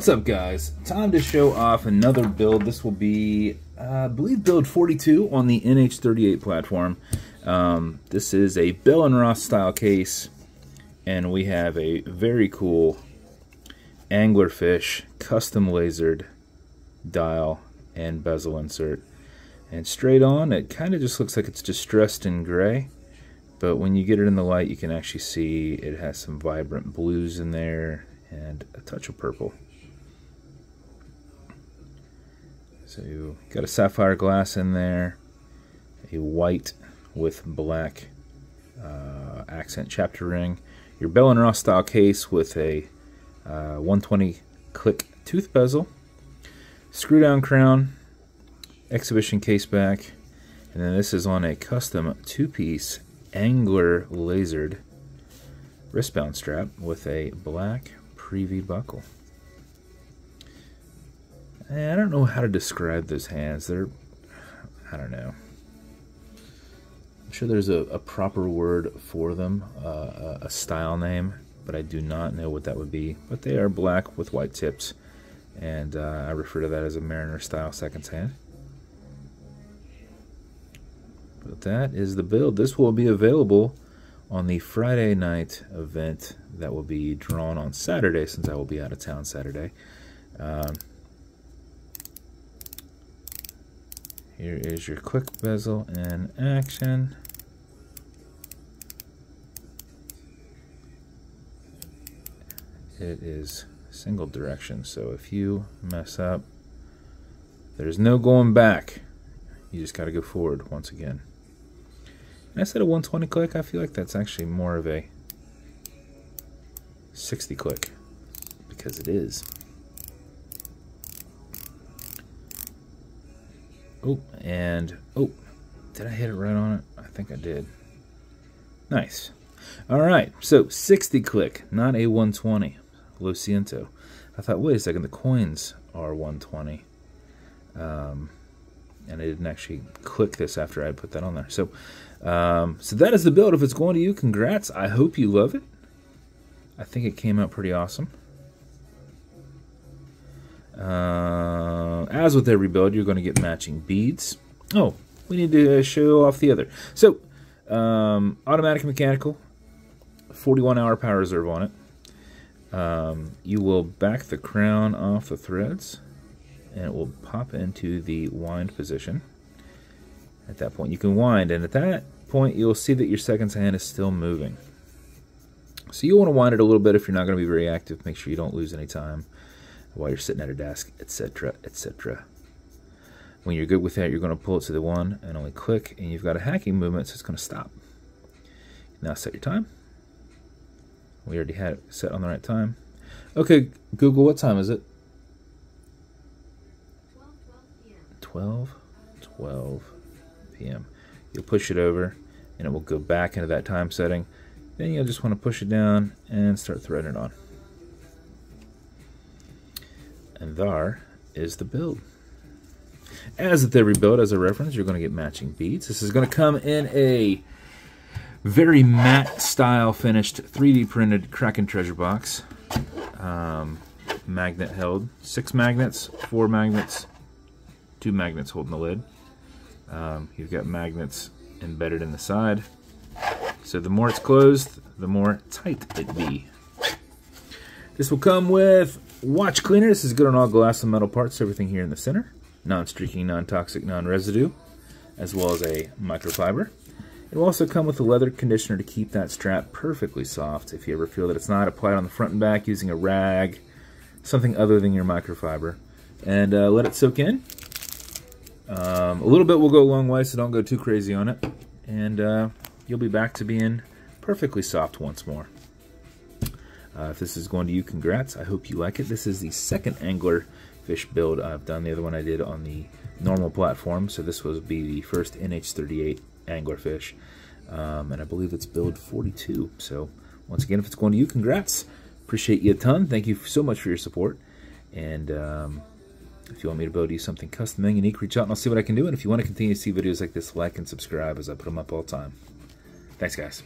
What's up, guys? Time to show off another build. This will be, I believe, build 42 on the NH38 platform. This is a Bell & Ross style case, and we have a very cool Anglerfish custom lasered dial and bezel insert. And straight on, it kind of just looks like it's distressed in gray, but when you get it in the light, you can actually see it has some vibrant blues in there and a touch of purple. So you got a sapphire glass in there, a white with black accent chapter ring, your Bell & Ross style case with a 120 click tooth bezel, screw down crown, exhibition case back, and then this is on a custom two-piece angler lasered wristband strap with a black Prevy buckle. And I don't know how to describe those hands. They're, I don't know. I'm sure there's a proper word for them, a style name, but I do not know what that would be. But they are black with white tips, and I refer to that as a Mariner style seconds hand. But that is the build. This will be available on the Friday night event that will be drawn on Saturday, since I will be out of town Saturday. Here is your quick bezel in action. It is single direction, so if you mess up, there's no going back. You just got to go forward once again. And I said a 120 click. I feel like that's actually more of a 60 click, because it is. Oh, and oh, did I hit it right on it? I think I did. Nice. All right, so 60 click, not a 120. Lo siento. I thought, wait a second, the coins are 120. And I didn't actually click this after I put that on there. So, so that is the build. If it's going to you, congrats. I hope you love it. I think it came out pretty awesome. As with every build, you're going to get matching beads. Oh, we need to show off the other. So, automatic mechanical, 41-hour power reserve on it. You will back the crown off the threads, and it will pop into the wind position. At that point, you can wind, and at that point, you'll see that your seconds hand is still moving. So you want to wind it a little bit if you're not going to be very active. Make sure you don't lose any time while you're sitting at a desk, etc., etc. When you're good with that, you're going to pull it to the one and only click, and you've got a hacking movement, so it's going to stop. Now set your time. We already had it set on the right time. Okay, Google, what time is it? 12:12 p.m. You'll push it over, and it will go back into that time setting. Then you'll just want to push it down and start threading it on. And there is the build. As with every build, as a reference, you're going to get matching beads. This is going to come in a very matte style finished 3D printed Kraken treasure box. Magnet held. 6 magnets, 4 magnets, 2 magnets holding the lid. You've got magnets embedded in the side. So the more it's closed, the more tight it be. This will come with watch cleaner. This is good on all glass and metal parts, everything here in the center. Non-streaking, non-toxic, non-residue, as well as a microfiber. It will also come with a leather conditioner to keep that strap perfectly soft. If you ever feel that it's not, apply it on the front and back using a rag, something other than your microfiber, and let it soak in. A little bit will go a long way, so don't go too crazy on it. And you'll be back to being perfectly soft once more. If this is going to you, congrats. I hope you like it. This is the second Anglerfish build I've done. The other one I did on the normal platform, so this will be the first NH38 Anglerfish. And I believe it's build 42. So once again, if it's going to you, congrats. Appreciate you a ton. Thank you so much for your support. And if you want me to build you something custom and unique, reach out and I'll see what I can do. And if you want to continue to see videos like this, like and subscribe as I put them up all the time. Thanks, guys.